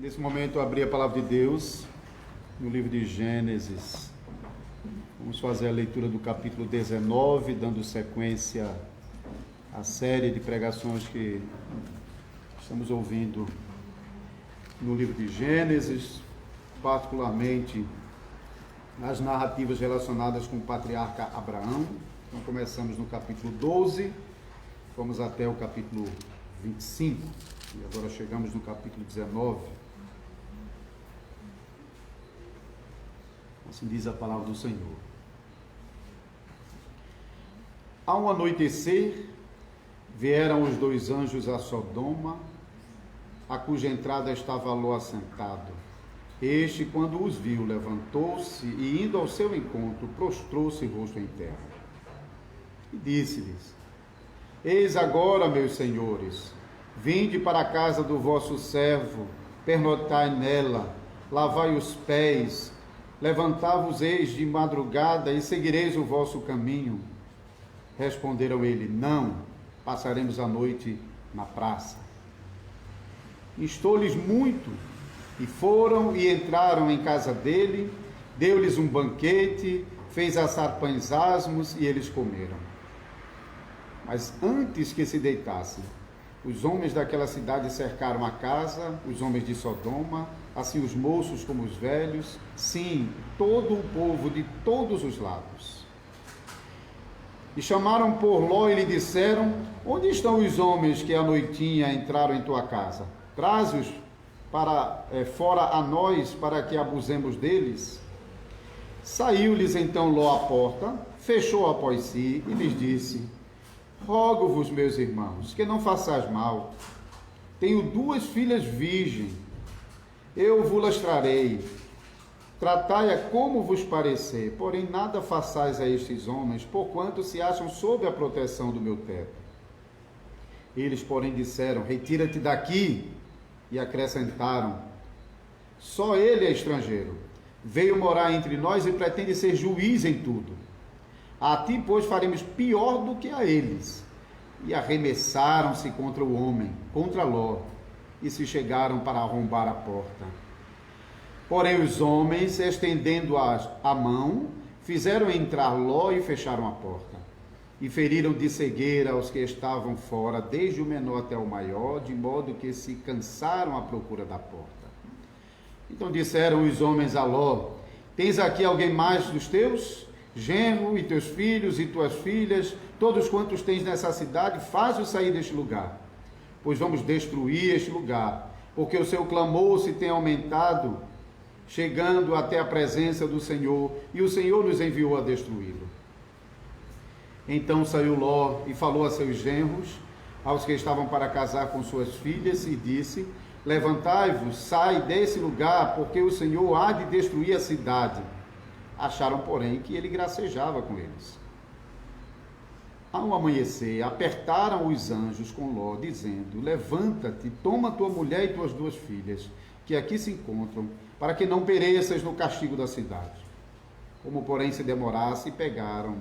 Nesse momento eu abri a palavra de Deus no livro de Gênesis. Vamos fazer a leitura do capítulo 19, dando sequência à série de pregações que estamos ouvindo no livro de Gênesis, particularmente as narrativas relacionadas com o patriarca Abraão. Então começamos no capítulo 12, fomos até o capítulo 25 e agora chegamos no capítulo 19. Assim diz a palavra do Senhor. Ao anoitecer, vieram os dois anjos a Sodoma, a cuja entrada estava Ló assentado. Este, quando os viu, levantou-se e, indo ao seu encontro, prostrou-se rosto em terra. E disse-lhes: Eis agora, meus senhores, vinde para a casa do vosso servo, pernotai nela, lavai os pés, levantai-vos-eis de madrugada e seguireis o vosso caminho. Responderam ele: Não, passaremos a noite na praça. Instou-lhes muito, e foram e entraram em casa dele, deu-lhes um banquete, fez assar pães asmos e eles comeram. Mas antes que se deitassem, os homens daquela cidade cercaram a casa, os homens de Sodoma, assim os moços como os velhos, sim, todo o povo de todos os lados. E chamaram por Ló e lhe disseram: Onde estão os homens que à noitinha entraram em tua casa? Traze-os para fora a nós, para que abusemos deles. Saiu-lhes então Ló à porta, fechou após si e lhes disse: Rogo-vos, meus irmãos, que não façais mal. Tenho duas filhas virgens, eu vos trarei. Tratai-a como vos parecer, porém nada façais a estes homens, porquanto se acham sob a proteção do meu teto. Eles, porém, disseram: Retira-te daqui. E acrescentaram: Só ele é estrangeiro, veio morar entre nós e pretende ser juiz em tudo. A ti, pois, faremos pior do que a eles. E arremessaram-se contra o homem, contra Ló, e se chegaram para arrombar a porta. Porém os homens, estendendo a mão, fizeram entrar Ló e fecharam a porta. E feriram de cegueira aos que estavam fora, desde o menor até o maior, de modo que se cansaram à procura da porta. Então disseram os homens a Ló: Tens aqui alguém mais dos teus? Genro, e teus filhos, e tuas filhas, todos quantos tens nessa cidade, faz-os sair deste lugar, pois vamos destruir este lugar, porque o seu clamor se tem aumentado, chegando até a presença do Senhor, e o Senhor nos enviou a destruí-lo. Então saiu Ló e falou a seus genros, aos que estavam para casar com suas filhas, e disse: Levantai-vos, sai desse lugar, porque o Senhor há de destruir a cidade. Acharam, porém, que ele gracejava com eles. Ao amanhecer, apertaram os anjos com Ló, dizendo: Levanta-te, toma tua mulher e tuas duas filhas, que aqui se encontram, para que não pereças no castigo da cidade. Como, porém, se demorasse, pegaram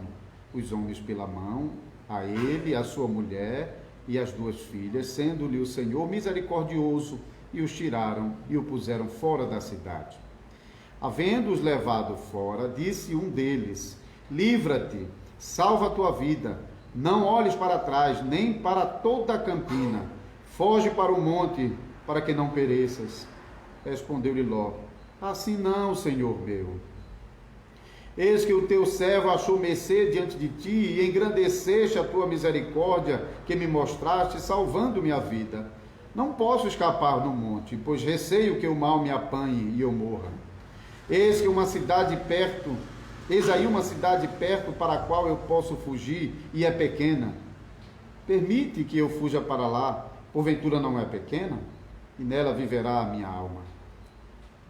os homens pela mão, a ele, a sua mulher e as duas filhas, sendo-lhe o Senhor misericordioso, e os tiraram e o puseram fora da cidade. Havendo-os levado fora, disse um deles: Livra-te, salva a tua vida, não olhes para trás, nem para toda a campina, foge para o monte, para que não pereças. Respondeu-lhe Ló: Assim não, Senhor meu. Eis que o teu servo achou mercê diante de ti, e engrandeceste a tua misericórdia, que me mostraste, salvando-me a vida. Não posso escapar no monte, pois receio que o mal me apanhe e eu morra. Eis aí uma cidade perto para a qual eu posso fugir, e é pequena. Permite que eu fuja para lá, porventura não é pequena? E nela viverá a minha alma.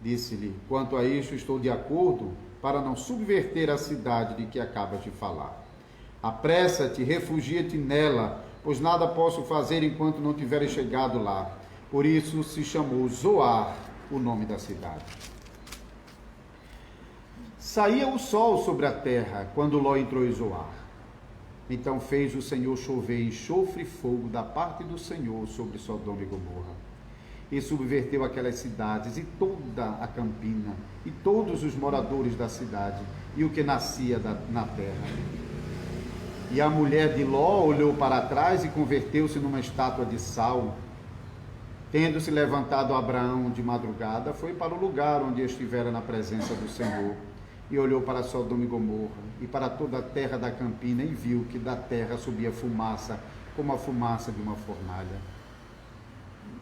Disse-lhe: Quanto a isto estou de acordo, para não subverter a cidade de que acabas de falar. Apressa-te, refugia-te nela, pois nada posso fazer enquanto não tiveres chegado lá. Por isso se chamou Zoar, o nome da cidade. Saía o sol sobre a terra, quando Ló entrou em Zoar. Então fez o Senhor chover enxofre e fogo da parte do Senhor sobre Sodoma e Gomorra. e subverteu aquelas cidades e toda a campina e todos os moradores da cidade e o que nascia na terra. E a mulher de Ló olhou para trás e converteu-se numa estátua de sal. Tendo-se levantado Abraão de madrugada, foi para o lugar onde estivera na presença do Senhor, e olhou para Sodoma e Gomorra, e para toda a terra da campina, e viu que da terra subia fumaça, como a fumaça de uma fornalha.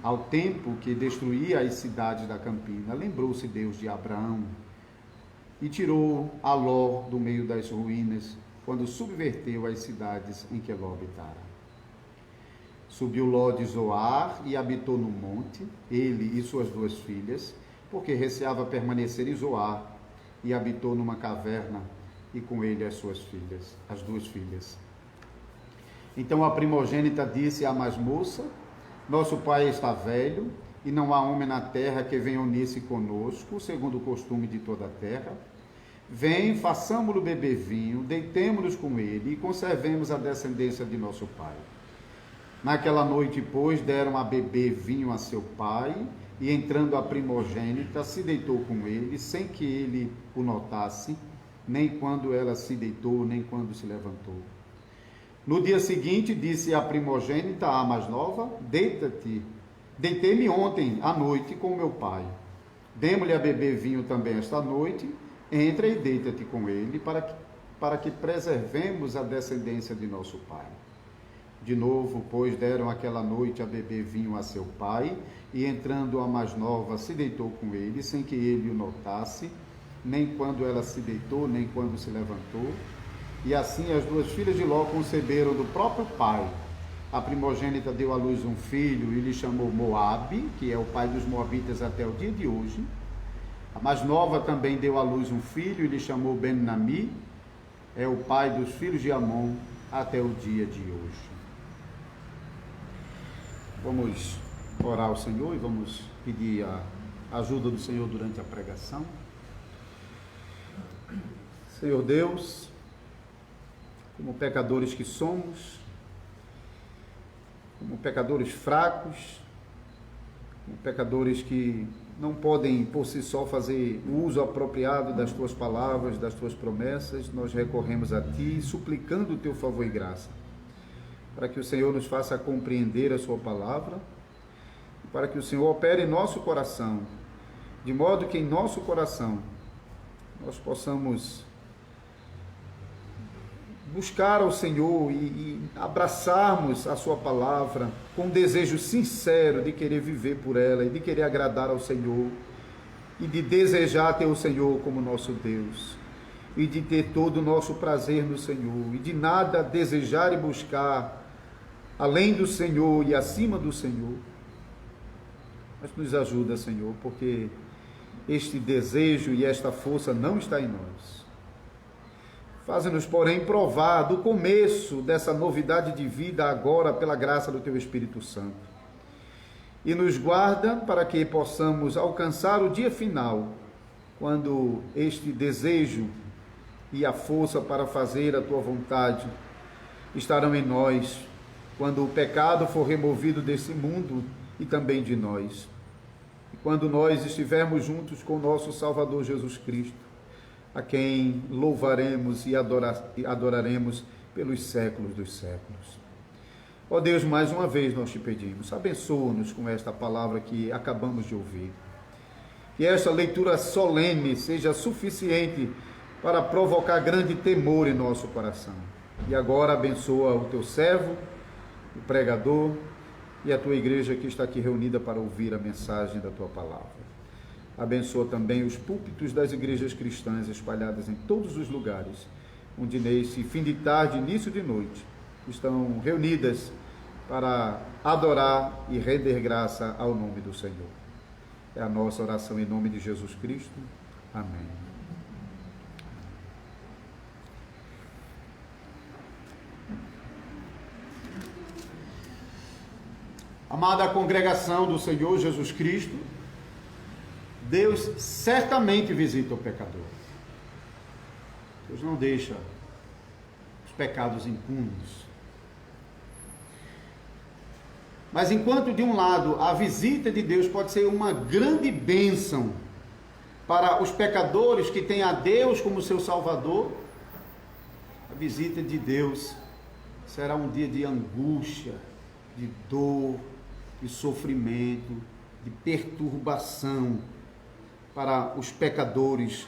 Ao tempo que destruía as cidades da campina, lembrou-se Deus de Abraão, e tirou a Ló do meio das ruínas, quando subverteu as cidades em que Ló habitara. Subiu Ló de Zoar e habitou no monte, ele e suas 2 filhas, porque receava permanecer em Zoar, e habitou numa caverna, e com ele as 2 filhas. Então a primogênita disse à mais moça: nosso pai está velho, e não há homem na terra que venha unir-se conosco, segundo o costume de toda a terra. Vem, façamo-lo beber vinho, deitemo-nos com ele, e conservemos a descendência de nosso pai. Naquela noite, pois, deram a beber vinho a seu pai, e entrando a primogênita, se deitou com ele, sem que ele o notasse, nem quando ela se deitou, nem quando se levantou. No dia seguinte, disse a primogênita à mais nova: deita-te, deitei-me ontem à noite com meu pai. Demo-lhe a beber vinho também esta noite, entra e deita-te com ele, para que preservemos a descendência de nosso pai. De novo, pois, deram aquela noite a beber vinho a seu pai, e entrando a mais nova, se deitou com ele, sem que ele o notasse, nem quando ela se deitou, nem quando se levantou. E assim as 2 filhas de Ló conceberam do próprio pai. A primogênita deu à luz um filho e lhe chamou Moabe, que é o pai dos moabitas até o dia de hoje. A mais nova também deu à luz um filho e lhe chamou Ben-Nami, é o pai dos filhos de Amon até o dia de hoje. Vamos orar ao Senhor e vamos pedir a ajuda do Senhor durante a pregação. Senhor Deus, como pecadores que somos, como pecadores fracos, como pecadores que não podem por si só fazer o uso apropriado das tuas palavras, das tuas promessas, nós recorremos a ti, suplicando o teu favor e graça, para que o Senhor nos faça compreender a sua palavra, para que o Senhor opere em nosso coração, de modo que em nosso coração nós possamos buscar ao Senhor e abraçarmos a sua palavra com um desejo sincero de querer viver por ela e de querer agradar ao Senhor e de desejar ter o Senhor como nosso Deus e de ter todo o nosso prazer no Senhor e de nada desejar e buscar além do Senhor e acima do Senhor. Mas nos ajuda, Senhor, porque este desejo e esta força não está em nós. Faz-nos, porém, provar do começo dessa novidade de vida agora pela graça do Teu Espírito Santo. E nos guarda para que possamos alcançar o dia final, quando este desejo e a força para fazer a Tua vontade estarão em nós, quando o pecado for removido desse mundo e também de nós. E quando nós estivermos juntos com o nosso Salvador Jesus Cristo, a quem louvaremos e adoraremos pelos séculos dos séculos. Ó Deus, mais uma vez nós te pedimos, abençoa-nos com esta palavra que acabamos de ouvir. Que esta leitura solene seja suficiente para provocar grande temor em nosso coração. E agora abençoa o teu servo, o pregador e a tua igreja que está aqui reunida para ouvir a mensagem da tua palavra. Abençoa também os púlpitos das igrejas cristãs espalhadas em todos os lugares, onde nesse fim de tarde, início de noite, estão reunidas para adorar e render graça ao nome do Senhor. É a nossa oração em nome de Jesus Cristo. Amém. Amada congregação do Senhor Jesus Cristo, Deus certamente visita o pecador. Deus não deixa os pecados impunes. Mas enquanto de um lado a visita de Deus pode ser uma grande bênção para os pecadores que têm a Deus como seu Salvador, a visita de Deus será um dia de angústia, de dor, de sofrimento, de perturbação para os pecadores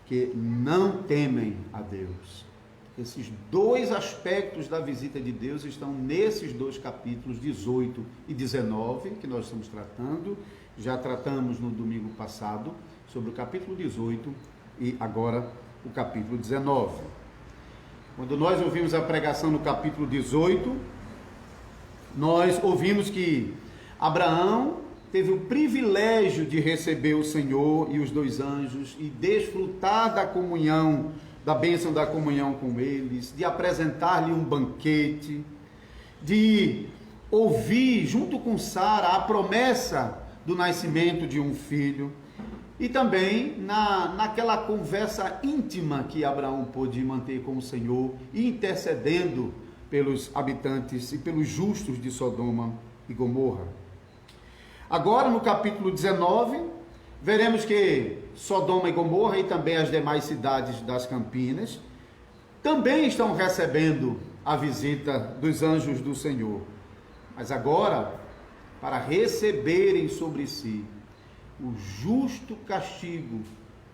que não temem a Deus. Esses dois aspectos da visita de Deus estão nesses dois capítulos 18 e 19 que nós estamos tratando. Já tratamos no domingo passado sobre o capítulo 18 e agora o capítulo 19. Quando nós ouvimos a pregação no capítulo 18, nós ouvimos que Abraão teve o privilégio de receber o Senhor e os dois anjos e desfrutar da comunhão, da bênção da comunhão com eles, de apresentar-lhe um banquete, de ouvir junto com Sara a promessa do nascimento de um filho, e também naquela conversa íntima que Abraão pôde manter com o Senhor, intercedendo pelos habitantes e pelos justos de Sodoma e Gomorra. Agora, no capítulo 19, veremos que Sodoma e Gomorra e também as demais cidades das Campinas também estão recebendo a visita dos anjos do Senhor. Mas agora, para receberem sobre si o justo castigo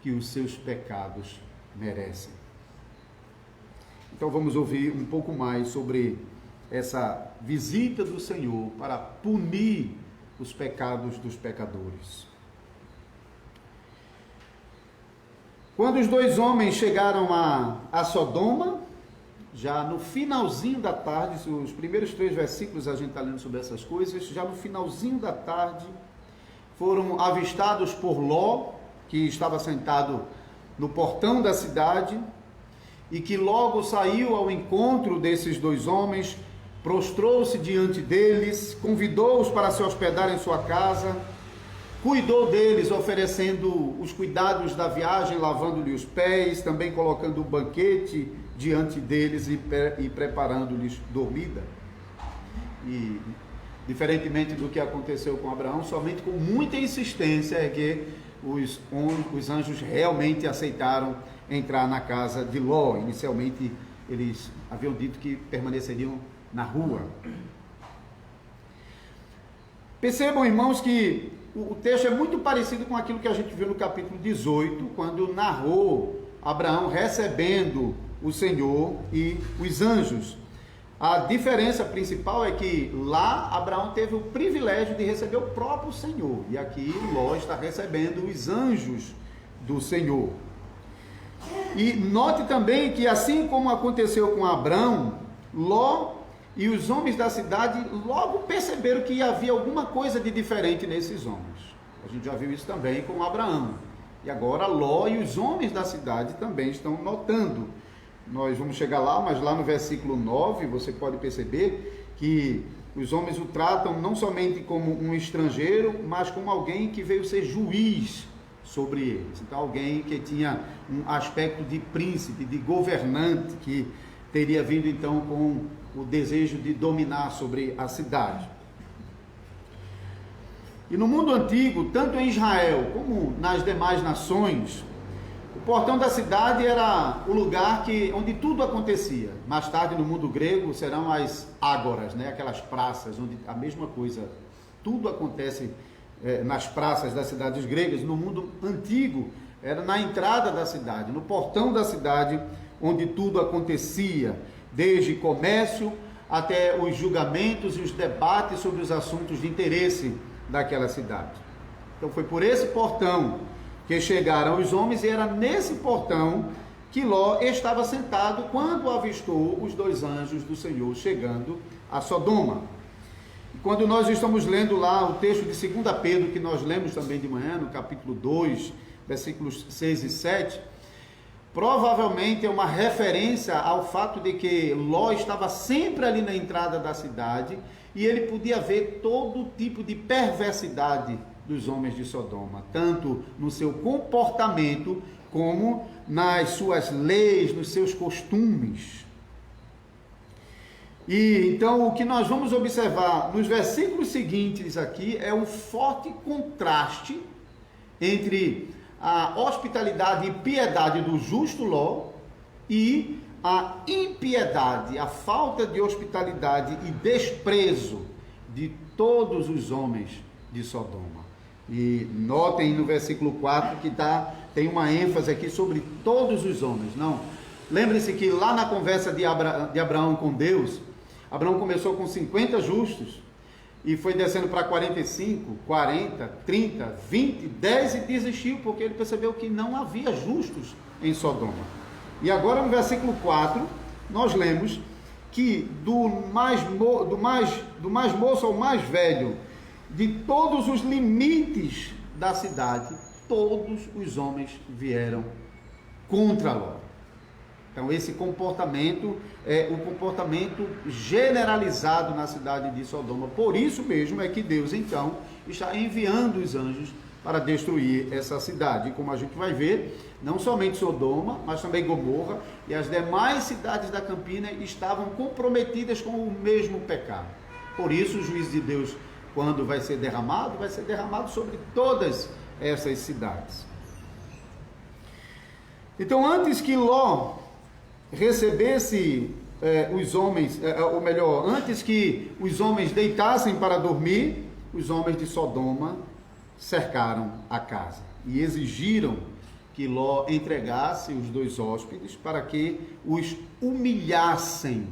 que os seus pecados merecem. Então vamos ouvir um pouco mais sobre essa visita do Senhor para punir os pecados dos pecadores. Quando os dois homens chegaram a Sodoma, já no finalzinho da tarde, os primeiros 3 versículos a gente está lendo sobre essas coisas, já no finalzinho da tarde, foram avistados por Ló, que estava sentado no portão da cidade, e que logo saiu ao encontro desses dois homens, prostrou-se diante deles, convidou-os para se hospedar em sua casa, cuidou deles, oferecendo os cuidados da viagem, lavando-lhe os pés, também colocando um banquete diante deles e preparando-lhes dormida. E, diferentemente do que aconteceu com Abraão, somente com muita insistência é que os anjos realmente aceitaram entrar na casa de Ló. Inicialmente, eles haviam dito que permaneceriam na rua. Percebam, irmãos, que o texto é muito parecido com aquilo que a gente viu no capítulo 18, quando narrou Abraão recebendo o Senhor e os anjos. A diferença principal é que lá Abraão teve o privilégio de receber o próprio Senhor, e aqui Ló está recebendo os anjos do Senhor. E note também que, assim como aconteceu com Abraão, Ló e os homens da cidade logo perceberam que havia alguma coisa de diferente nesses homens. A gente já viu isso também com Abraão. E agora Ló e os homens da cidade também estão notando. Nós vamos chegar lá, mas lá no versículo 9, você pode perceber que os homens o tratam não somente como um estrangeiro, mas como alguém que veio ser juiz sobre eles. Então, alguém que tinha um aspecto de príncipe, de governante, que teria vindo então com o desejo de dominar sobre a cidade. E no mundo antigo, tanto em Israel como nas demais nações, o portão da cidade era o lugar onde tudo acontecia. Mais tarde, no mundo grego, serão as ágoras, aquelas praças, onde a mesma coisa, tudo acontece nas praças das cidades gregas. No mundo antigo, era na entrada da cidade, no portão da cidade, onde tudo acontecia, desde comércio até os julgamentos e os debates sobre os assuntos de interesse daquela cidade. Então foi por esse portão que chegaram os homens, e era nesse portão que Ló estava sentado quando avistou os dois anjos do Senhor chegando a Sodoma. E quando nós estamos lendo lá o texto de 2 Pedro, que nós lemos também de manhã, no capítulo 2, versículos 6 e 7, provavelmente é uma referência ao fato de que Ló estava sempre ali na entrada da cidade e ele podia ver todo tipo de perversidade dos homens de Sodoma, tanto no seu comportamento como nas suas leis, nos seus costumes. E então o que nós vamos observar nos versículos seguintes aqui é o forte contraste entre a hospitalidade e piedade do justo Ló e a impiedade, a falta de hospitalidade e desprezo de todos os homens de Sodoma. E notem no versículo 4 que tem uma ênfase aqui sobre todos os homens. Não, lembre-se que lá na conversa de Abraão com Deus, Abraão começou com 50 justos e foi descendo para 45, 40, 30, 20, 10 e desistiu, porque ele percebeu que não havia justos em Sodoma. E agora no versículo 4, nós lemos que do mais moço ao mais velho, de todos os limites da cidade, todos os homens vieram contra Ló. Então esse comportamento é o comportamento generalizado na cidade de Sodoma. Por isso mesmo é que Deus então está enviando os anjos para destruir essa cidade. E como a gente vai ver, não somente Sodoma, mas também Gomorra e as demais cidades da Campina estavam comprometidas com o mesmo pecado. Por isso o juízo de Deus, quando vai ser derramado sobre todas essas cidades. Então, antes que Ló recebesse os homens, antes que os homens deitassem para dormir, os homens de Sodoma cercaram a casa e exigiram que Ló entregasse os 2 hóspedes para que os humilhassem,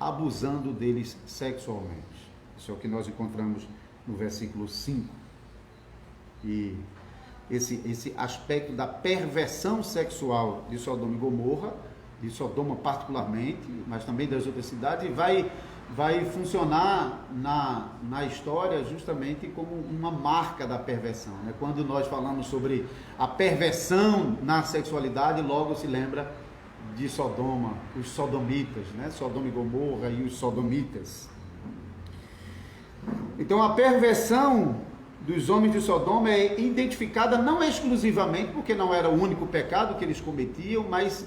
abusando deles sexualmente. Isso é o que nós encontramos no versículo 5. E esse aspecto da perversão sexual de Sodoma e Gomorra, de Sodoma particularmente, mas também das outras cidades, vai funcionar na história justamente como uma marca da perversão, né? Quando nós falamos sobre a perversão na sexualidade, logo se lembra de Sodoma, os sodomitas, né? Sodoma e Gomorra e os sodomitas. Então a perversão dos homens de Sodoma é identificada não exclusivamente porque não era o único pecado que eles cometiam, mas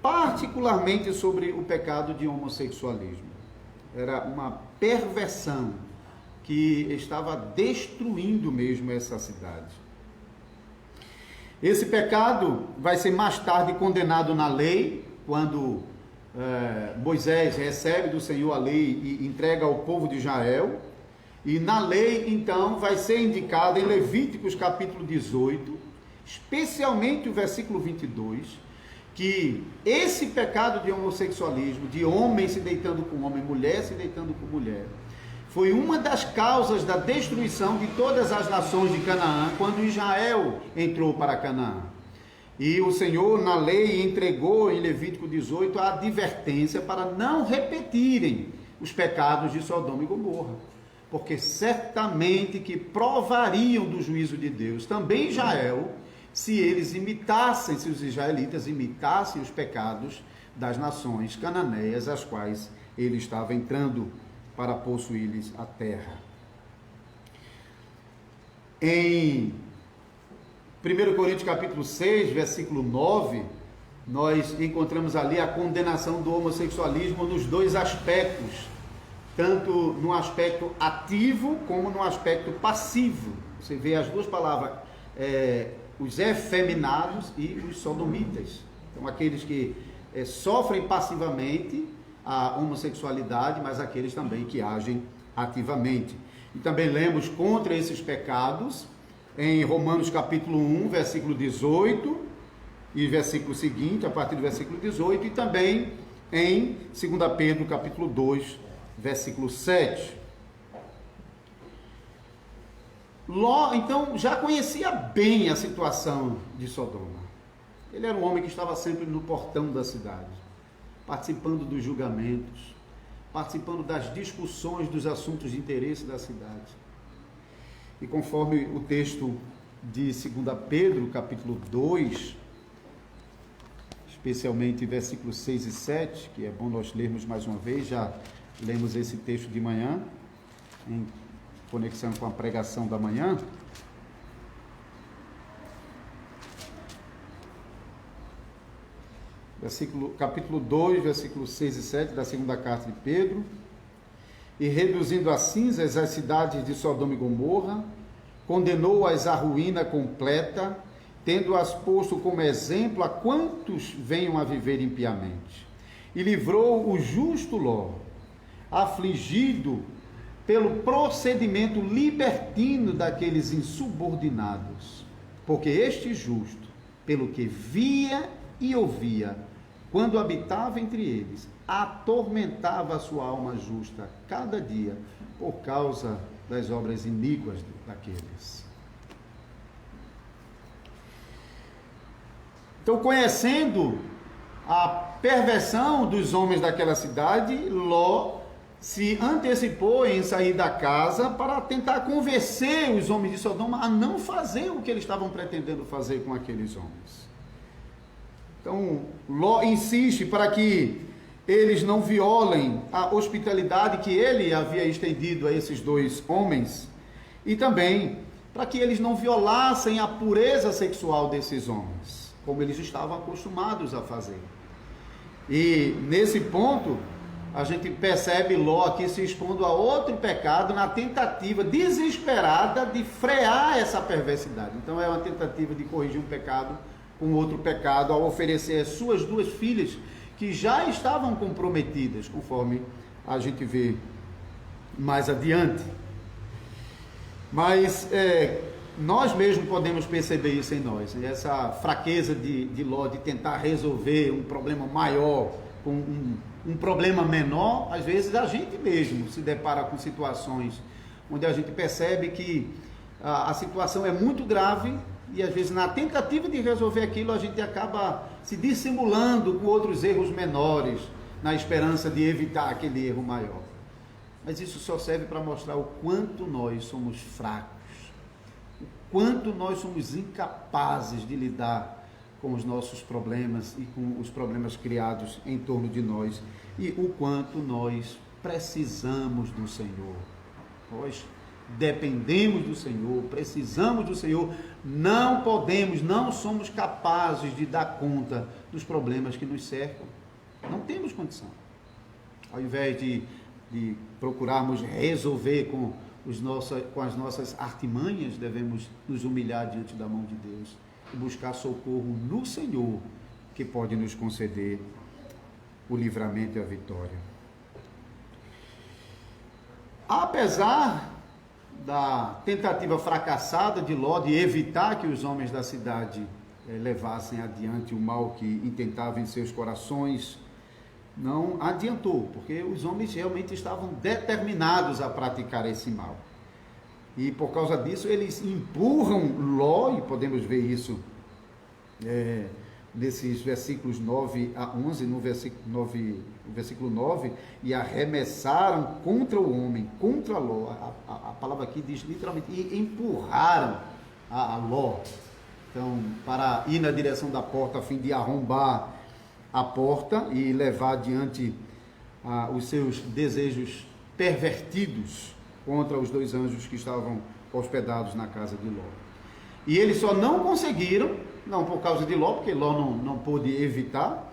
particularmente sobre o pecado de homossexualismo. Era uma perversão que estava destruindo mesmo essa cidade. Esse pecado vai ser mais tarde condenado na lei, quando Moisés recebe do Senhor a lei e entrega ao povo de Israel. E na lei, então, vai ser indicado em Levíticos capítulo 18, especialmente o versículo 22, que esse pecado de homossexualismo, de homem se deitando com homem, mulher se deitando com mulher, foi uma das causas da destruição de todas as nações de Canaã, quando Israel entrou para Canaã. E o Senhor, na lei, entregou em Levítico 18 a advertência para não repetirem os pecados de Sodoma e Gomorra, porque certamente que provariam do juízo de Deus também Israel, se os israelitas imitassem os pecados das nações cananeias, as quais ele estava entrando para possuir-lhes a terra. Em 1 Coríntios capítulo 6, versículo 9, nós encontramos ali a condenação do homossexualismo nos 2 aspectos, tanto no aspecto ativo como no aspecto passivo. Você vê as 2 palavras, os efeminados e os sodomitas. Então, aqueles que sofrem passivamente a homossexualidade, mas aqueles também que agem ativamente. E também lemos contra esses pecados em Romanos capítulo 1, versículo 18, e versículo seguinte, a partir do versículo 18, e também em 2 Pedro capítulo 2, versículo 7. Ló, então, já conhecia bem a situação de Sodoma. Ele era um homem que estava sempre no portão da cidade, participando dos julgamentos, participando das discussões dos assuntos de interesse da cidade. E conforme o texto de 2 Pedro, capítulo 2, especialmente versículos 6 e 7, que é bom nós lermos mais uma vez, já lemos esse texto de manhã, em conexão com a pregação da manhã. capítulo 2, versículos 6 e 7 da segunda carta de Pedro. E reduzindo a cinzas as cidades de Sodoma e Gomorra, condenou-as à ruína completa, tendo-as posto como exemplo a quantos venham a viver impiamente. E livrou o justo Ló, afligido pelo procedimento libertino daqueles insubordinados, porque este justo, pelo que via e ouvia, quando habitava entre eles, atormentava a sua alma justa cada dia, por causa das obras iníquas daqueles. Então, conhecendo a perversão dos homens daquela cidade, Ló se antecipou em sair da casa para tentar convencer os homens de Sodoma a não fazer o que eles estavam pretendendo fazer com aqueles homens. Então, Ló insiste para que eles não violem a hospitalidade que ele havia estendido a esses dois homens, e também para que eles não violassem a pureza sexual desses homens, como eles estavam acostumados a fazer. E nesse ponto, a gente percebe Ló aqui se expondo a outro pecado na tentativa desesperada de frear essa perversidade. Então é uma tentativa de corrigir um pecado com outro pecado, ao oferecer as suas duas filhas, que já estavam comprometidas, conforme a gente vê mais adiante. Mas nós mesmos podemos perceber isso em nós, essa fraqueza de Ló de tentar resolver um problema maior com um problema menor. Às vezes a gente mesmo se depara com situações onde a gente percebe que a situação é muito grave, e às vezes na tentativa de resolver aquilo a gente acaba se dissimulando com outros erros menores, na esperança de evitar aquele erro maior. Mas isso só serve para mostrar o quanto nós somos fracos, o quanto nós somos incapazes de lidar com os nossos problemas e com os problemas criados em torno de nós, e o quanto nós precisamos do Senhor. Nós dependemos do Senhor, precisamos do Senhor, não podemos, não somos capazes de dar conta dos problemas que nos cercam, não temos condição. Ao invés de procurarmos resolver com as nossas artimanhas, devemos nos humilhar diante da mão de Deus e buscar socorro no Senhor, que pode nos conceder o livramento e a vitória. Apesar da tentativa fracassada de Ló de evitar que os homens da cidade levassem adiante o mal que intentava em seus corações, não adiantou, porque os homens realmente estavam determinados a praticar esse mal. E por causa disso eles empurram Ló, e podemos ver isso nesses versículos 9 a 11, no versículo 9, e arremessaram contra o homem, contra Ló. A palavra aqui diz literalmente, e empurraram a Ló, então, para ir na direção da porta, a fim de arrombar a porta e levar adiante os seus desejos pervertidos contra os dois anjos que estavam hospedados na casa de Ló. E eles só não conseguiram, não por causa de Ló, porque Ló não pôde evitar,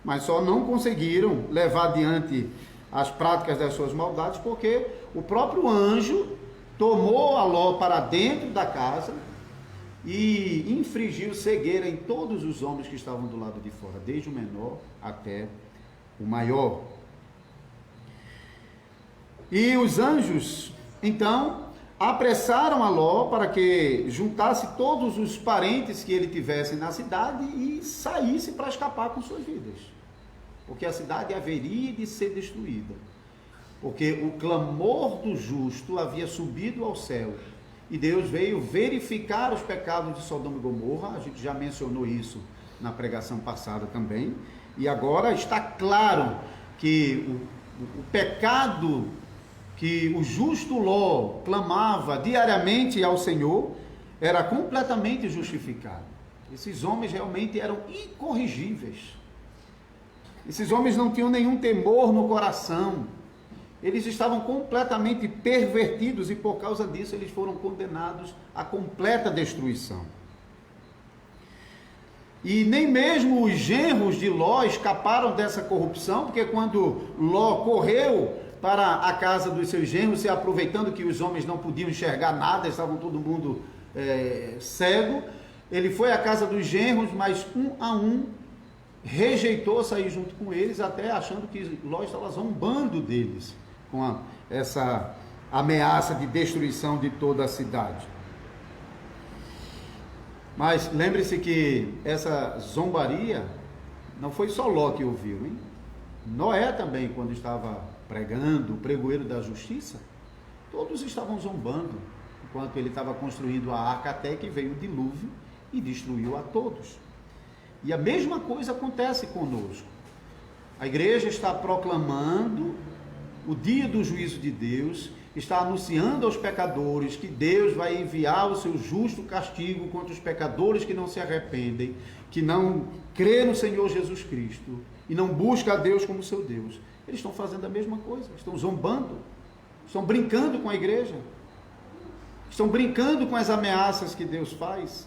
mas só não conseguiram levar adiante as práticas das suas maldades, porque o próprio anjo tomou a Ló para dentro da casa e infligiu cegueira em todos os homens que estavam do lado de fora, desde o menor até o maior. E os anjos, então, apressaram a Ló para que juntasse todos os parentes que ele tivesse na cidade e saísse para escapar com suas vidas, porque a cidade haveria de ser destruída, porque o clamor do justo havia subido ao céu, e Deus veio verificar os pecados de Sodoma e Gomorra. A gente já mencionou isso na pregação passada também, e agora está claro que o pecado que o justo Ló clamava diariamente ao Senhor era completamente justificado. Esses homens realmente eram incorrigíveis. Esses homens não tinham nenhum temor no coração. Eles estavam completamente pervertidos e por causa disso eles foram condenados à completa destruição. E nem mesmo os genros de Ló escaparam dessa corrupção, porque quando Ló correu para a casa dos seus genros, se aproveitando que os homens não podiam enxergar nada, estavam todo mundo cego, ele foi à casa dos genros, mas um a um rejeitou sair junto com eles, até achando que Ló estava zombando deles, com essa ameaça de destruição de toda a cidade. Mas lembre-se que essa zombaria não foi só Ló que ouviu, hein? Noé também, quando estava pregando, o pregoeiro da justiça, todos estavam zombando, enquanto ele estava construindo a arca, até que veio o dilúvio e destruiu a todos. E a mesma coisa acontece conosco. A igreja está proclamando o dia do juízo de Deus, está anunciando aos pecadores que Deus vai enviar o seu justo castigo contra os pecadores que não se arrependem, que não crê no Senhor Jesus Cristo e não busca a Deus como seu Deus. Eles estão fazendo a mesma coisa, estão zombando, estão brincando com a igreja, estão brincando com as ameaças que Deus faz.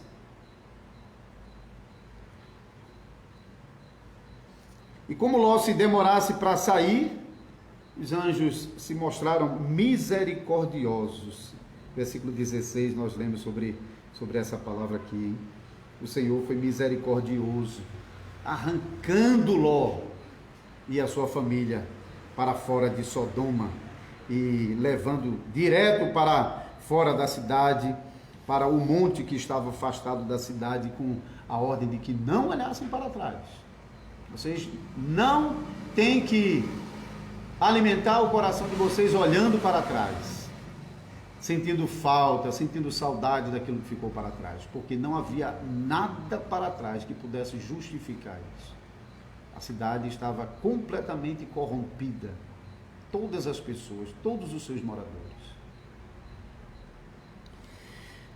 E como Ló se demorasse para sair, os anjos se mostraram misericordiosos. Versículo 16, nós lemos sobre essa palavra aqui, hein? O Senhor foi misericordioso, arrancando Ló e a sua família para fora de Sodoma e levando direto para fora da cidade, para o monte que estava afastado da cidade, com a ordem de que não olhassem para trás. Vocês não têm que alimentar o coração de vocês olhando para trás, sentindo falta, sentindo saudade daquilo que ficou para trás, porque não havia nada para trás que pudesse justificar isso. A cidade estava completamente corrompida, todas as pessoas, todos os seus moradores.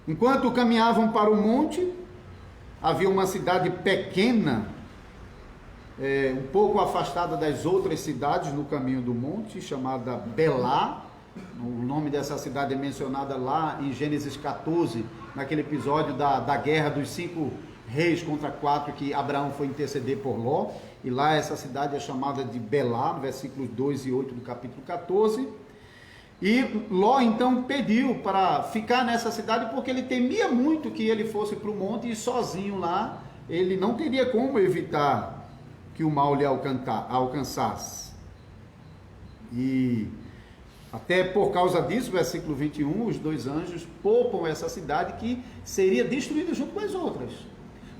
Enquanto caminhavam para o monte, havia uma cidade pequena, um pouco afastada das outras cidades no caminho do monte, chamada Belá. O nome dessa cidade é mencionada lá em Gênesis 14, naquele episódio da guerra dos 5 reis contra 4, que Abraão foi interceder por Ló, e lá essa cidade é chamada de Belá, versículos 2 e 8 do capítulo 14, e Ló então pediu para ficar nessa cidade, porque ele temia muito que ele fosse para o monte, e sozinho lá, ele não teria como evitar que o mal lhe alcançasse. E até por causa disso, versículo 21, os 2 anjos poupam essa cidade, que seria destruída junto com as outras,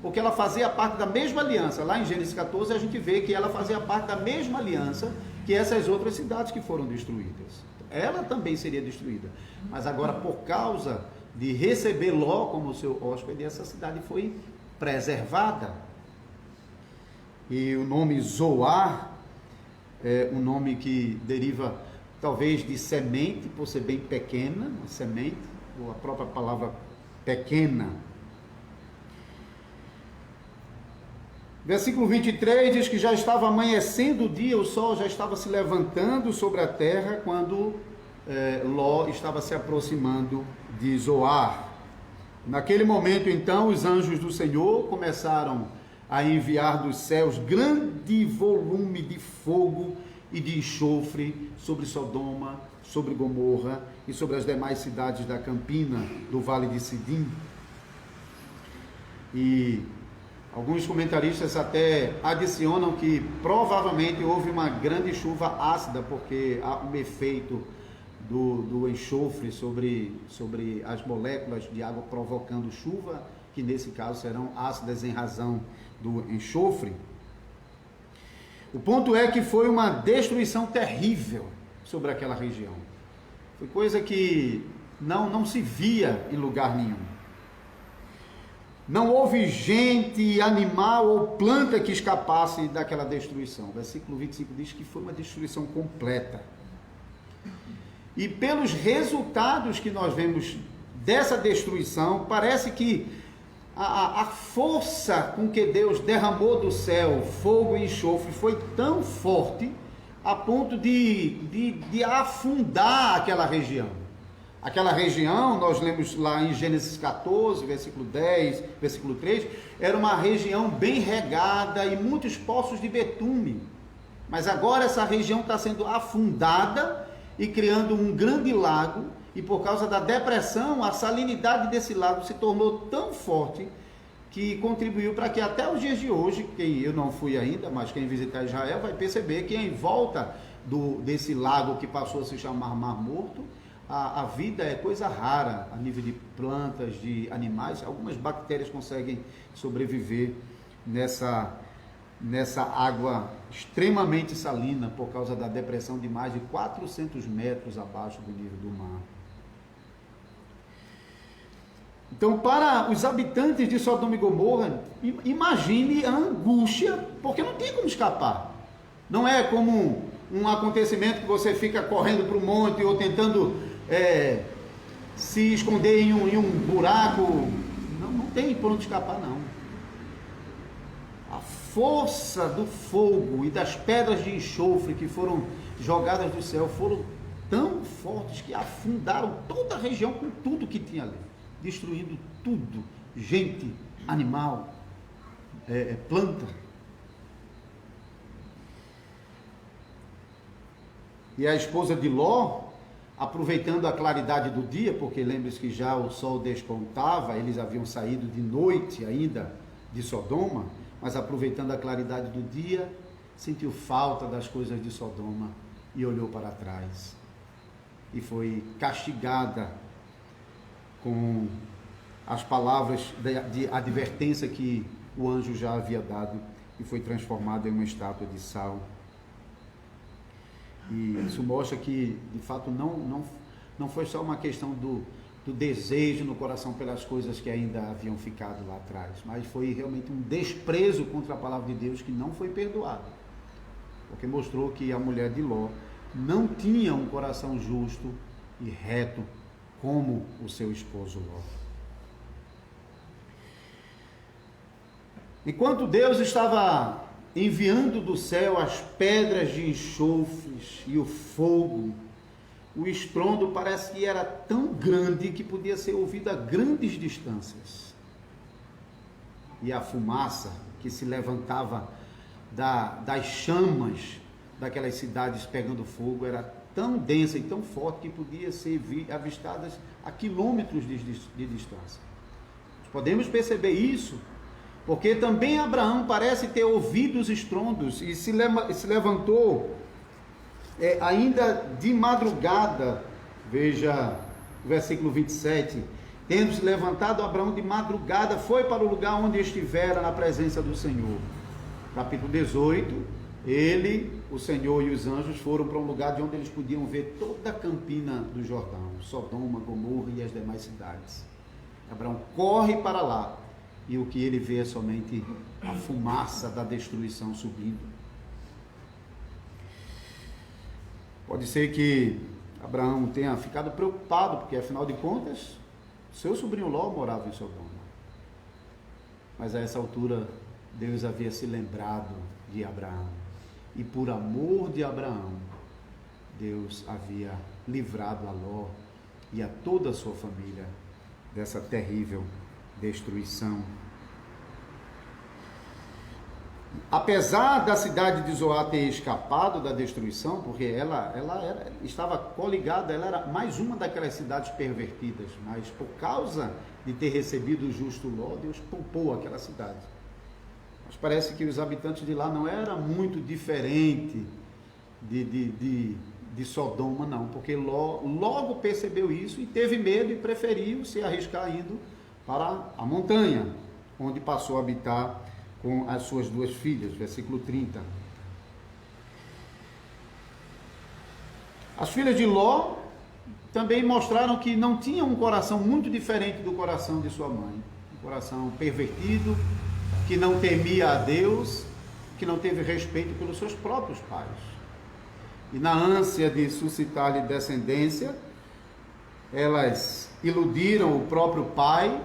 porque ela fazia parte da mesma aliança. Lá em Gênesis 14 a gente vê que ela fazia parte da mesma aliança que essas outras cidades que foram destruídas. Ela também seria destruída, mas agora, por causa de receber Ló como seu hóspede, essa cidade foi preservada. E o nome Zoar é um nome que deriva talvez de semente, por ser bem pequena, semente, ou a própria palavra pequena. Versículo 23 diz que já estava amanhecendo o dia, o sol já estava se levantando sobre a terra, quando Ló estava se aproximando de Zoar. Naquele momento, então, os anjos do Senhor começaram a enviar dos céus grande volume de fogo e de enxofre sobre Sodoma, sobre Gomorra e sobre as demais cidades da campina do Vale de Sidim. E alguns comentaristas até adicionam que provavelmente houve uma grande chuva ácida, porque há um efeito do enxofre sobre as moléculas de água provocando chuva, que nesse caso serão ácidas em razão do enxofre. O ponto é que foi uma destruição terrível sobre aquela região. Foi coisa que não se via em lugar nenhum. Não houve gente, animal ou planta que escapasse daquela destruição. O versículo 25 diz que foi uma destruição completa. E pelos resultados que nós vemos dessa destruição, parece que a força com que Deus derramou do céu fogo e enxofre foi tão forte a ponto de afundar aquela região. Aquela região, nós lemos lá em Gênesis 14, versículo 10, versículo 3, era uma região bem regada e muitos poços de betume. Mas agora essa região está sendo afundada e criando um grande lago, e por causa da depressão, a salinidade desse lago se tornou tão forte que contribuiu para que até os dias de hoje, eu não fui ainda, mas quem visitar Israel vai perceber que em volta desse lago que passou a se chamar Mar Morto, a vida é coisa rara a nível de plantas, de animais. Algumas bactérias conseguem sobreviver nessa água extremamente salina por causa da depressão de mais de 400 metros abaixo do nível do mar. Então, para os habitantes de Sodoma e Gomorra, imagine a angústia, porque não tem como escapar. Não é como um acontecimento que você fica correndo para o monte ou tentando se esconder em um buraco. Não tem por onde escapar, não. A força do fogo e das pedras de enxofre que foram jogadas do céu foram tão fortes que afundaram toda a região com tudo que tinha ali, destruindo tudo, gente, animal, planta. E a esposa de Ló, aproveitando a claridade do dia, porque lembre-se que já o sol despontava, eles haviam saído de noite ainda de Sodoma, mas aproveitando a claridade do dia, sentiu falta das coisas de Sodoma e olhou para trás. E foi castigada com as palavras de advertência que o anjo já havia dado, e foi transformada em uma estátua de sal. E isso mostra que, de fato, não foi só uma questão do desejo no coração pelas coisas que ainda haviam ficado lá atrás, mas foi realmente um desprezo contra a palavra de Deus que não foi perdoado, porque mostrou que a mulher de Ló não tinha um coração justo e reto como o seu esposo Ló. Enquanto Deus estava enviando do céu as pedras de enxofres e o fogo, o estrondo parece que era tão grande que podia ser ouvido a grandes distâncias. E a fumaça que se levantava das chamas daquelas cidades pegando fogo era tão densa e tão forte que podia ser avistadas a quilômetros de distância. Nós podemos perceber isso porque também Abraão parece ter ouvido os estrondos e se levantou ainda de madrugada. Veja o versículo 27. Tendo se levantado, Abraão de madrugada foi para o lugar onde estivera na presença do Senhor. Capítulo 18, ele, o Senhor e os anjos foram para um lugar de onde eles podiam ver toda a campina do Jordão, Sodoma, Gomorra e as demais cidades. Abraão corre para lá, e o que ele vê é somente a fumaça da destruição subindo. Pode ser que Abraão tenha ficado preocupado, porque afinal de contas, seu sobrinho Ló morava em Sodoma. Mas a essa altura, Deus havia se lembrado de Abraão. E por amor de Abraão, Deus havia livrado a Ló e a toda a sua família dessa terrível destruição. Apesar da cidade de Zoar ter escapado da destruição, porque ela estava coligada, ela era mais uma daquelas cidades pervertidas, mas por causa de ter recebido o justo Ló, Deus poupou aquela cidade. Mas parece que os habitantes de lá não eram muito diferente de Sodoma, não, porque Ló logo percebeu isso e teve medo e preferiu se arriscar indo para a montanha, onde passou a habitar com as suas duas filhas, versículo 30. As filhas de Ló também mostraram que não tinham um coração muito diferente do coração de sua mãe, um coração pervertido, que não temia a Deus, que não teve respeito pelos seus próprios pais. E na ânsia de suscitar-lhe descendência, elas iludiram o próprio pai,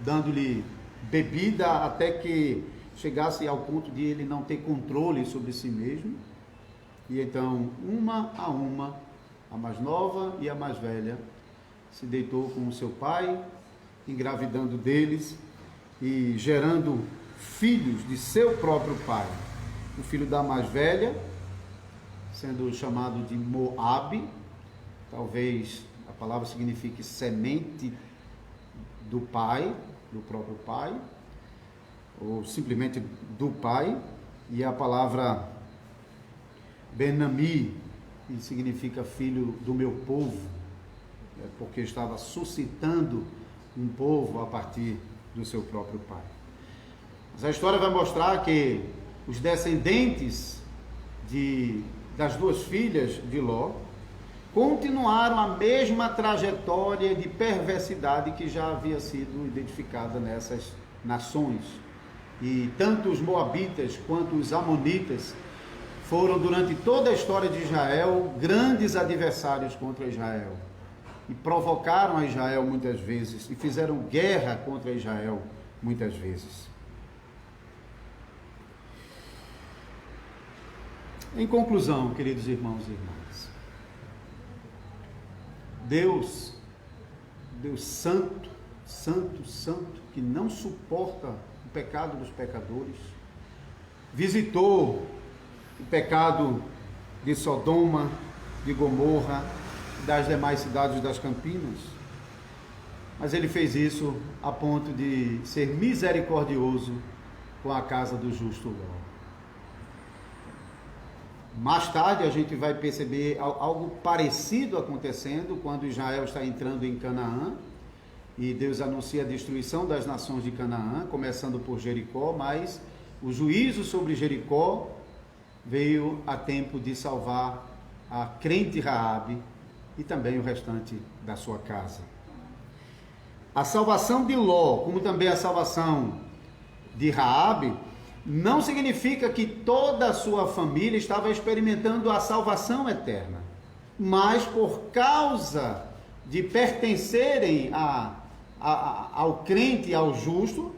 dando-lhe bebida até que chegasse ao ponto de ele não ter controle sobre si mesmo. E então, uma a uma, a mais nova e a mais velha, se deitou com o seu pai, engravidando deles e gerando filhos de seu próprio pai. O filho da mais velha, sendo chamado de Moabe, talvez a palavra signifique semente do pai, do próprio pai, ou simplesmente do pai, e a palavra Ben-Ami, que significa filho do meu povo, porque estava suscitando um povo a partir do seu próprio pai. Mas a história vai mostrar que os descendentes das duas filhas de Ló continuaram a mesma trajetória de perversidade que já havia sido identificada nessas nações. E tanto os moabitas quanto os amonitas foram, durante toda a história de Israel, grandes adversários contra Israel. E provocaram a Israel muitas vezes, e fizeram guerra contra Israel muitas vezes. Em conclusão, queridos irmãos e irmãs, Deus santo, santo, santo, que não suporta o pecado dos pecadores, visitou o pecado de Sodoma, de Gomorra, das demais cidades das Campinas, mas ele fez isso a ponto de ser misericordioso com a casa do justo Ló. Mais tarde a gente vai perceber algo parecido acontecendo quando Israel está entrando em Canaã e Deus anuncia a destruição das nações de Canaã, começando por Jericó, mas o juízo sobre Jericó veio a tempo de salvar a crente Raabe e também o restante da sua casa. A salvação de Ló, como também a salvação de Raabe, não significa que toda a sua família estava experimentando a salvação eterna, mas por causa de pertencerem ao crente e ao justo,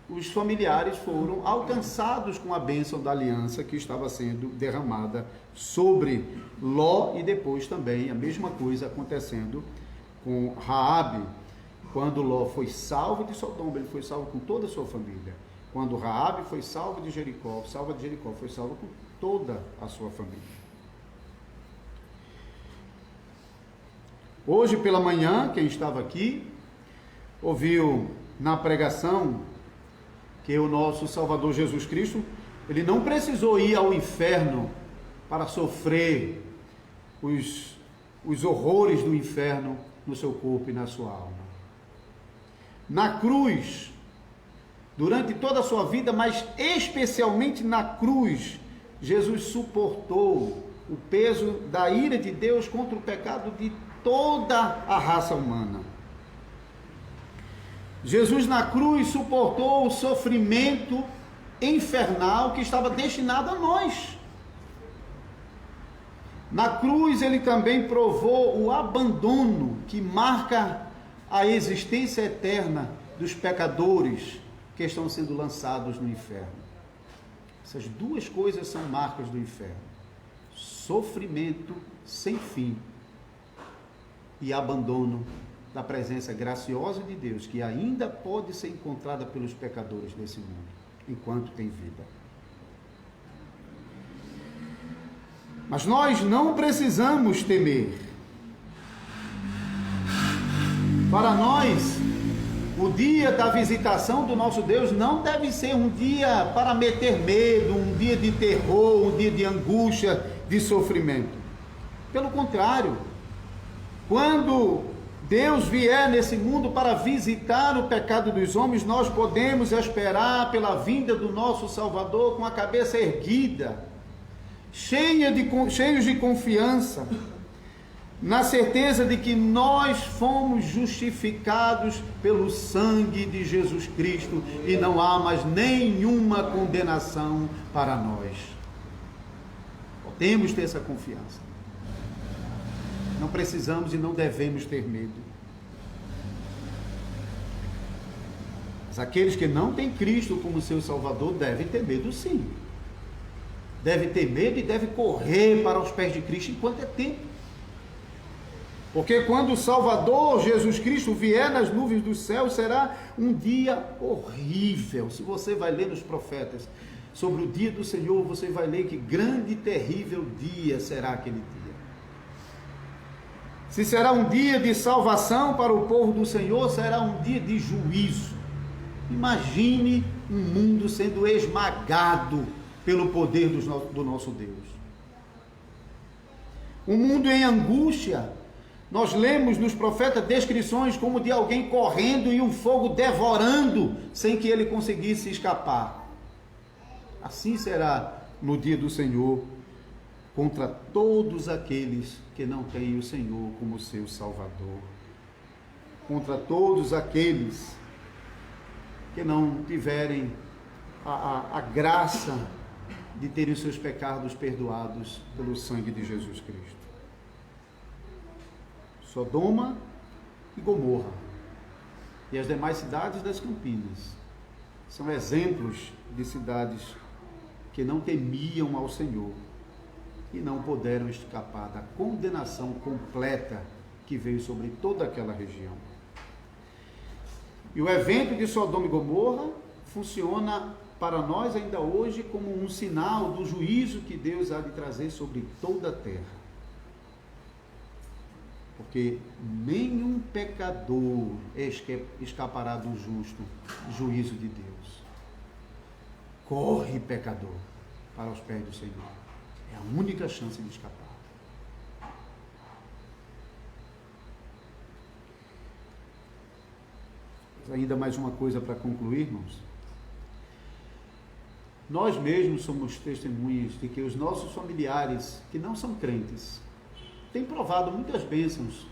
os familiares foram alcançados com a bênção da aliança que estava sendo derramada sobre Ló, e depois também a mesma coisa acontecendo com Raabe. Quando Ló foi salvo de Sodoma, ele foi salvo com toda a sua família. Quando Raabe foi salva de Jericó, foi salva com toda a sua família. Hoje pela manhã, quem estava aqui, ouviu na pregação que o nosso Salvador Jesus Cristo, ele não precisou ir ao inferno para sofrer os horrores do inferno no seu corpo e na sua alma. Na cruz, durante toda a sua vida, mas especialmente na cruz, Jesus suportou o peso da ira de Deus contra o pecado de toda a raça humana. Jesus na cruz suportou o sofrimento infernal que estava destinado a nós. Na cruz ele também provou o abandono que marca a existência eterna dos pecadores que estão sendo lançados no inferno. Essas duas coisas são marcas do inferno: sofrimento sem fim e abandono da presença graciosa de Deus, que ainda pode ser encontrada pelos pecadores desse mundo, enquanto tem vida. Mas nós não precisamos temer. Para nós, o dia da visitação do nosso Deus não deve ser um dia para meter medo, um dia de terror, um dia de angústia, de sofrimento. Pelo contrário, quando Deus vier nesse mundo para visitar o pecado dos homens, nós podemos esperar pela vinda do nosso Salvador com a cabeça erguida, cheios de confiança, na certeza de que nós fomos justificados pelo sangue de Jesus Cristo e não há mais nenhuma condenação para nós. Podemos ter essa confiança. Não precisamos e não devemos ter medo. Mas aqueles que não têm Cristo como seu Salvador devem ter medo, sim. Devem ter medo e devem correr para os pés de Cristo enquanto é tempo. Porque quando o Salvador Jesus Cristo vier nas nuvens do céu, será um dia horrível. Se você vai ler nos profetas sobre o dia do Senhor, você vai ler que grande e terrível dia será aquele dia. Se será um dia de salvação para o povo do Senhor, será um dia de juízo. Imagine um mundo sendo esmagado pelo poder do nosso Deus. Um mundo em angústia. Nós lemos nos profetas descrições como de alguém correndo e um fogo devorando sem que ele conseguisse escapar. Assim será no dia do Senhor contra todos aqueles que não têm o Senhor como seu Salvador. Contra todos aqueles que não tiverem a graça de terem os seus pecados perdoados pelo sangue de Jesus Cristo. Sodoma e Gomorra e as demais cidades das Campinas são exemplos de cidades que não temiam ao Senhor e não puderam escapar da condenação completa que veio sobre toda aquela região. E o evento de Sodoma e Gomorra funciona para nós ainda hoje como um sinal do juízo que Deus há de trazer sobre toda a terra. Porque nenhum pecador escapará do justo juízo de Deus. Corre, pecador, para os pés do Senhor. É a única chance de escapar. Mas ainda mais uma coisa para concluir, irmãos. Nós mesmos somos testemunhas de que os nossos familiares, que não são crentes, têm provado muitas bênçãos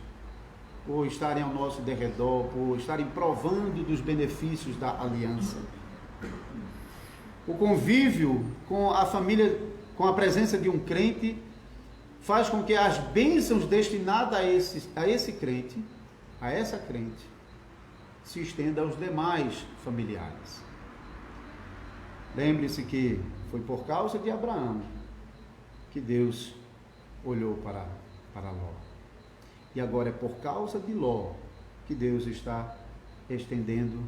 por estarem ao nosso derredor, por estarem provando dos benefícios da aliança. O convívio com a família, com a presença de um crente, faz com que as bênçãos destinadas a esse crente, a essa crente, se estendam aos demais familiares. Lembre-se que foi por causa de Abraão que Deus olhou para Ló. E agora é por causa de Ló que Deus está estendendo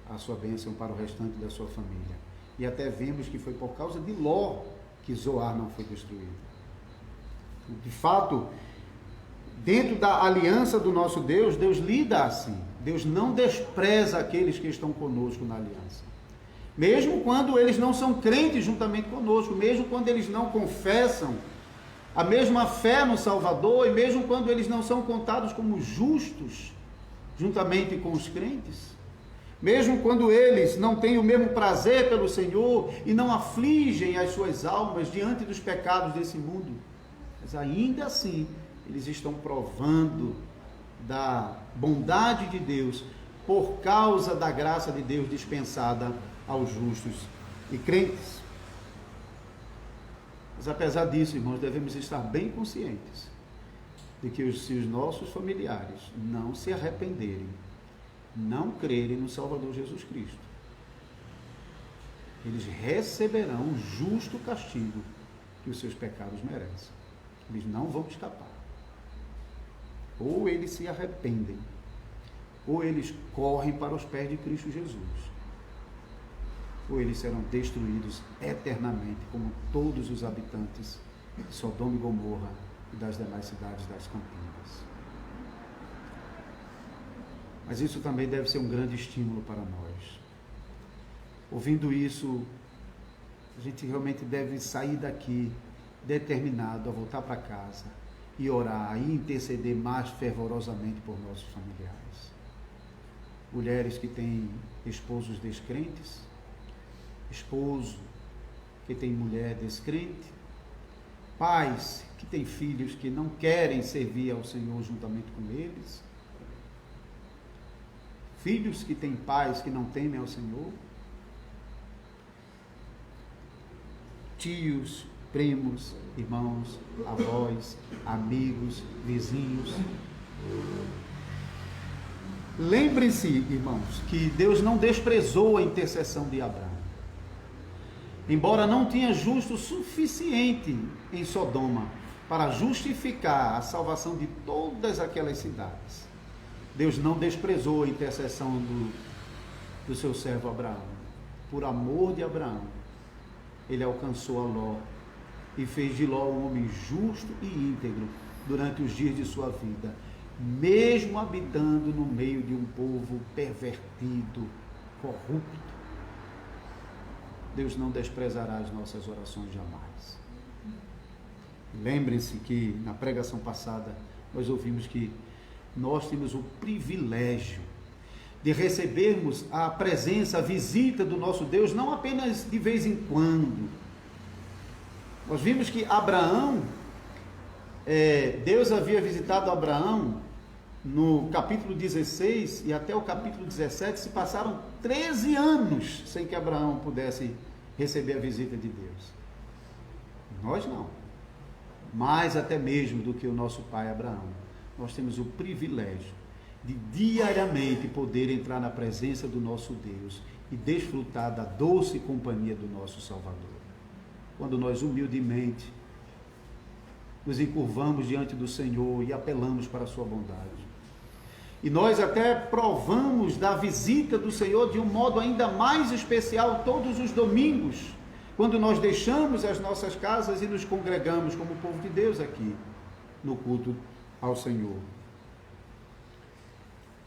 a sua bênção para o restante da sua família. E até vemos que foi por causa de Ló que Zoar não foi destruído. De fato, dentro da aliança do nosso Deus, Deus lida assim. Deus não despreza aqueles que estão conosco na aliança. Mesmo quando eles não são crentes juntamente conosco, mesmo quando eles não confessam a mesma fé no Salvador, e mesmo quando eles não são contados como justos, juntamente com os crentes, mesmo quando eles não têm o mesmo prazer pelo Senhor e não afligem as suas almas diante dos pecados desse mundo, mas ainda assim, eles estão provando da bondade de Deus por causa da graça de Deus dispensada aos justos e crentes. Mas apesar disso, irmãos, devemos estar bem conscientes de que se os nossos familiares não se arrependerem, não crerem no Salvador Jesus Cristo, eles receberão o justo castigo que os seus pecados merecem. Eles não vão escapar. Ou eles se arrependem, ou eles correm para os pés de Cristo Jesus, ou eles serão destruídos eternamente, como todos os habitantes de Sodoma e Gomorra e das demais cidades das Campinas. Mas isso também deve ser um grande estímulo para nós. Ouvindo isso, a gente realmente deve sair daqui determinado a voltar para casa e orar e interceder mais fervorosamente por nossos familiares. Mulheres que têm esposos descrentes, esposo que tem mulher descrente, pais que têm filhos que não querem servir ao Senhor juntamente com eles, filhos que têm pais que não temem ao Senhor, tios, primos, irmãos, avós, amigos, vizinhos. Lembrem-se, irmãos, que Deus não desprezou a intercessão de Abraão. Embora não tinha justo suficiente em Sodoma, para justificar a salvação de todas aquelas cidades, Deus não desprezou a intercessão do seu servo Abraão. Por amor de Abraão, ele alcançou a Ló e fez de Ló um homem justo e íntegro durante os dias de sua vida, mesmo habitando no meio de um povo pervertido, corrupto. Deus não desprezará as nossas orações jamais. Lembrem-se que na pregação passada nós ouvimos que nós temos o privilégio de recebermos a presença, a visita do nosso Deus, não apenas de vez em quando. Nós vimos que Abraão, Deus havia visitado Abraão no capítulo 16 e até o capítulo 17, se passaram 13 anos sem que Abraão pudesse receber a visita de Deus. Nós não. Mais até mesmo do que o nosso pai Abraão. Nós temos o privilégio de diariamente poder entrar na presença do nosso Deus e desfrutar da doce companhia do nosso Salvador. Quando nós humildemente nos encurvamos diante do Senhor e apelamos para a sua bondade. E nós até provamos da visita do Senhor de um modo ainda mais especial todos os domingos, quando nós deixamos as nossas casas e nos congregamos como povo de Deus aqui no culto ao Senhor.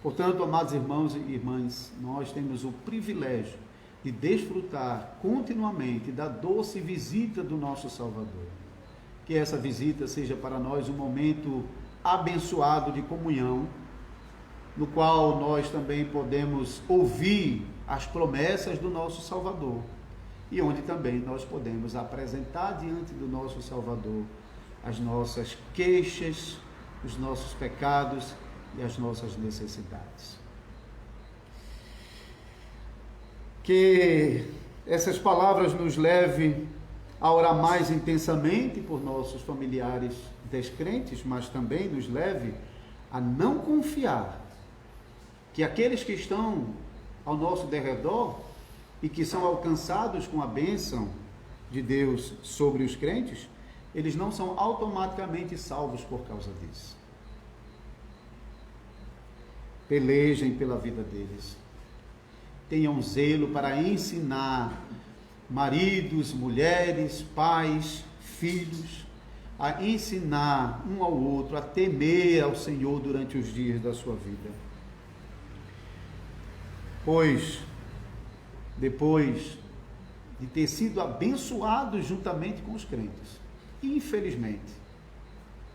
Portanto, amados irmãos e irmãs, nós temos o privilégio de desfrutar continuamente da doce visita do nosso Salvador. Que essa visita seja para nós um momento abençoado de comunhão, no qual nós também podemos ouvir as promessas do nosso Salvador e onde também nós podemos apresentar diante do nosso Salvador as nossas queixas, os nossos pecados e as nossas necessidades. Que essas palavras nos levem a orar mais intensamente por nossos familiares descrentes, mas também nos leve a não confiar que aqueles que estão ao nosso derredor e que são alcançados com a bênção de Deus sobre os crentes, eles não são automaticamente salvos por causa disso. Pelejem pela vida deles. Tenham zelo para ensinar maridos, mulheres, pais, filhos, a ensinar um ao outro a temer ao Senhor durante os dias da sua vida. Pois, depois de ter sido abençoados juntamente com os crentes, infelizmente,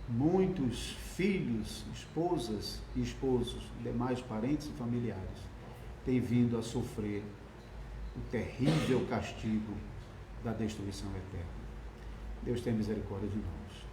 muitos filhos, esposas e esposos, demais parentes e familiares, têm vindo a sofrer o terrível castigo da destruição eterna. Deus tenha misericórdia de nós.